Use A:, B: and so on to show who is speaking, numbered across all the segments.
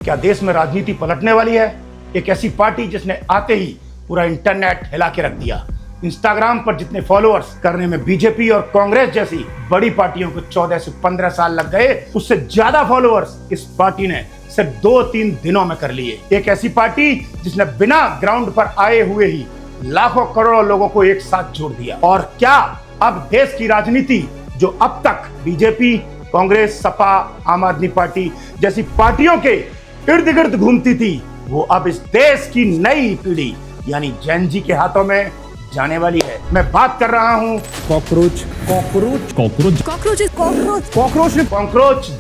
A: क्या देश में राजनीति पलटने वाली है? एक ऐसी पार्टी जिसने आते ही पूरा इंटरनेट हिला के रख दिया। इंस्टाग्राम पर जितने फॉलोअर्स करने में बीजेपी और कांग्रेस जैसी बड़ी पार्टियों को 14 से 15 साल लग गए, उससे ज्यादा फॉलोअर्स इस पार्टी ने सिर्फ 2-3 दिनों में कर लिए। एक ऐसी पार्टी जिसने बिना ग्राउंड पर आए हुए ही लाखों करोड़ों लोगों को एक साथ जोड़ दिया। और क्या अब देश की राजनीति, जो अब तक बीजेपी, कांग्रेस, सपा, आम आदमी पार्टी जैसी पार्टियों के इर्द गिर्द घूमती थी, वो अब इस देश की नई पीढ़ी यानी जेन जी के हाथों में जाने वाली है। मैं बात कर रहा हूँ कॉकरोच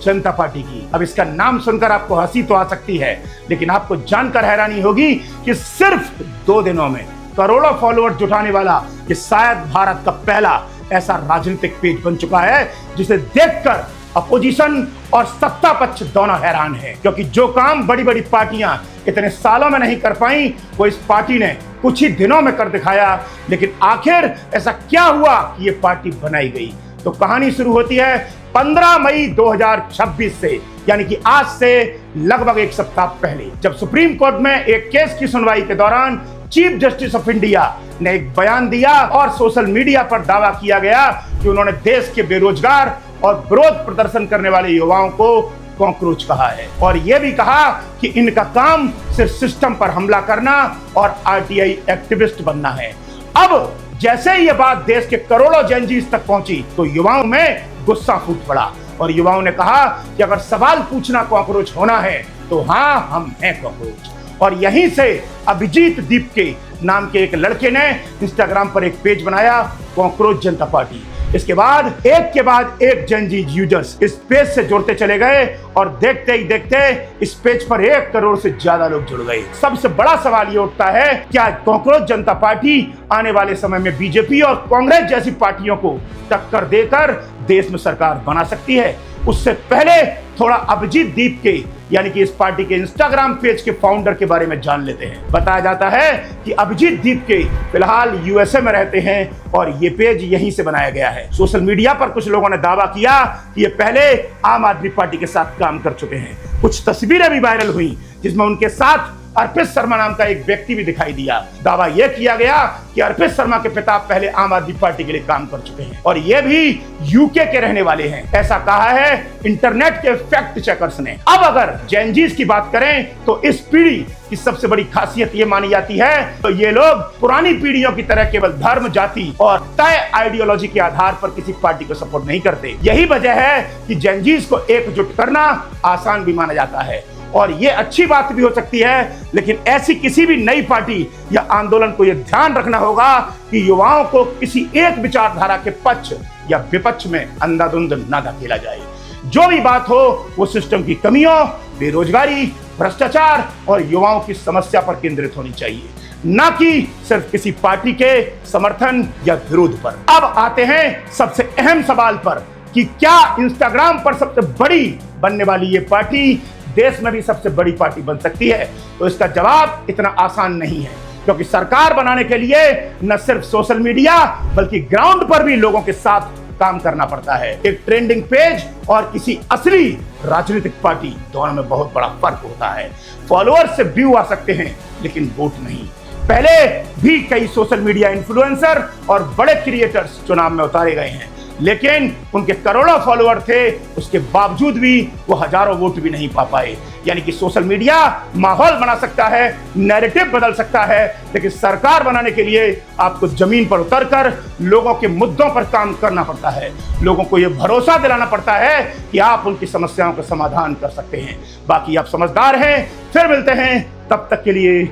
A: जनता पार्टी की। अब इसका नाम सुनकर आपको हंसी तो आ सकती है, लेकिन आपको जानकर हैरानी होगी कि सिर्फ 2 दिनों में करोड़ों फॉलोअर जुटाने वाला ये शायद भारत का पहला ऐसा राजनीतिक पेज बन चुका है जिसे देखकर अपोजिशन और सत्ता पक्ष दोनों हैरान हैं। क्योंकि जो काम बड़ी बड़ी पार्टियां इतने सालों में नहीं कर पाई, वो इस पार्टी ने कुछ ही दिनों में कर दिखाया। लेकिन आखिर ऐसा क्या हुआ कि ये पार्टी बनाई गई? तो कहानी शुरू होती है 15 मई 2026 से, यानी कि आज से लगभग 1 सप्ताह पहले, जब सुप्रीम कोर्ट में एक केस की सुनवाई के दौरान चीफ जस्टिस ऑफ इंडिया ने एक बयान दिया और सोशल मीडिया पर दावा किया गया कि उन्होंने देश के बेरोजगार और विरोध प्रदर्शन करने वाले युवाओं को कॉकरोच कहा है। और यह भी कहा कि इनका काम सिर्फ सिस्टम पर हमला करना और आरटीआई एक्टिविस्ट बनना है। अब जैसे ही यह बात देश के करोड़ों जेनजीज तक पहुंची तो युवाओं में गुस्सा फूट पड़ा और युवाओं ने कहा कि अगर सवाल पूछना कॉकरोच होना है तो हाँ, हम हैं कॉकरोच। और यहीं से अभिजीत दीप के नाम के एक लड़के ने इंस्टाग्राम पर एक पेज बनाया, कॉकरोच जनता पार्टी। इसके बाद एक जेनजी यूजर्स इस पेज से जुड़ते चले गए और देखते ही देखते इस पेज पर 1 करोड़ से ज्यादा लोग जुड़ गए। सबसे बड़ा सवाल ये उठता है, क्या कॉकरोच जनता पार्टी आने वाले समय में बीजेपी और कांग्रेस जैसी पार्टियों को टक्कर देकर देश में सरकार बना सकती है? उससे पहले थोड़ा अभिजीत दीप के यानी कि इस पार्टी के इंस्टाग्राम पेज के फाउंडर के बारे में जान लेते हैं। बताया जाता है कि अभिजीत दीप के फिलहाल यूएसए में रहते हैं और ये पेज यहीं से बनाया गया है। सोशल मीडिया पर कुछ लोगों ने दावा किया कि ये पहले आम आदमी पार्टी के साथ काम कर चुके हैं। कुछ तस्वीरें भी वायरल हुई जिसमें उनके साथ अर्पित शर्मा नाम का एक व्यक्ति भी दिखाई दिया। दावा यह किया गया कि अर्पित शर्मा के पिता पहले आम आदमी पार्टी के लिए काम कर चुके हैं और ये भी यूके के रहने वाले हैं, ऐसा कहा है इंटरनेट के फैक्ट चेकर्स ने। अब अगर जेनजीज की बात करें तो इस पीढ़ी की सबसे बड़ी खासियत ये मानी जाती है तो ये लोग पुरानी पीढ़ियों की तरह केवल धर्म, जाति और तय आइडियोलॉजी के आधार पर किसी पार्टी को सपोर्ट नहीं करते। यही वजह है कि जेनजीज को एकजुट करना आसान भी माना जाता है और ये अच्छी बात भी हो सकती है। लेकिन ऐसी किसी भी नई पार्टी या आंदोलन को यह ध्यान रखना होगा कि युवाओं को किसी एक विचारधारा के पक्ष या विपक्ष में अंधाधुंध ना धकेला जाए। जो भी बात हो वो सिस्टम की कमियों, बेरोजगारी, भ्रष्टाचार और युवाओं की समस्या पर केंद्रित होनी चाहिए, ना कि सिर्फ किसी पार्टी के समर्थन या विरोध पर। अब आते हैं सबसे अहम सवाल पर कि क्या इंस्टाग्राम पर सबसे बड़ी बनने वाली ये पार्टी देश में भी सबसे बड़ी पार्टी बन सकती है? तो इसका जवाब इतना आसान नहीं है, क्योंकि सरकार बनाने के लिए न सिर्फ सोशल मीडिया बल्कि ग्राउंड पर भी लोगों के साथ काम करना पड़ता है। एक ट्रेंडिंग पेज और किसी असली राजनीतिक पार्टी दोनों में बहुत बड़ा फर्क होता है। फॉलोअर्स से व्यू आ सकते हैं लेकिन वोट नहीं। पहले भी कई सोशल मीडिया इन्फ्लुएंसर और बड़े क्रिएटर्स चुनाव में उतारे गए हैं, लेकिन उनके करोड़ों फॉलोअर थे, उसके बावजूद भी वो हजारों वोट भी नहीं पा पाए। यानी कि सोशल मीडिया माहौल बना सकता है, नैरेटिव बदल सकता है, लेकिन सरकार बनाने के लिए आपको जमीन पर उतरकर लोगों के मुद्दों पर काम करना पड़ता है। लोगों को ये भरोसा दिलाना पड़ता है कि आप उनकी समस्याओं का समाधान कर सकते हैं। बाकी आप समझदार हैं। फिर मिलते हैं, तब तक के लिए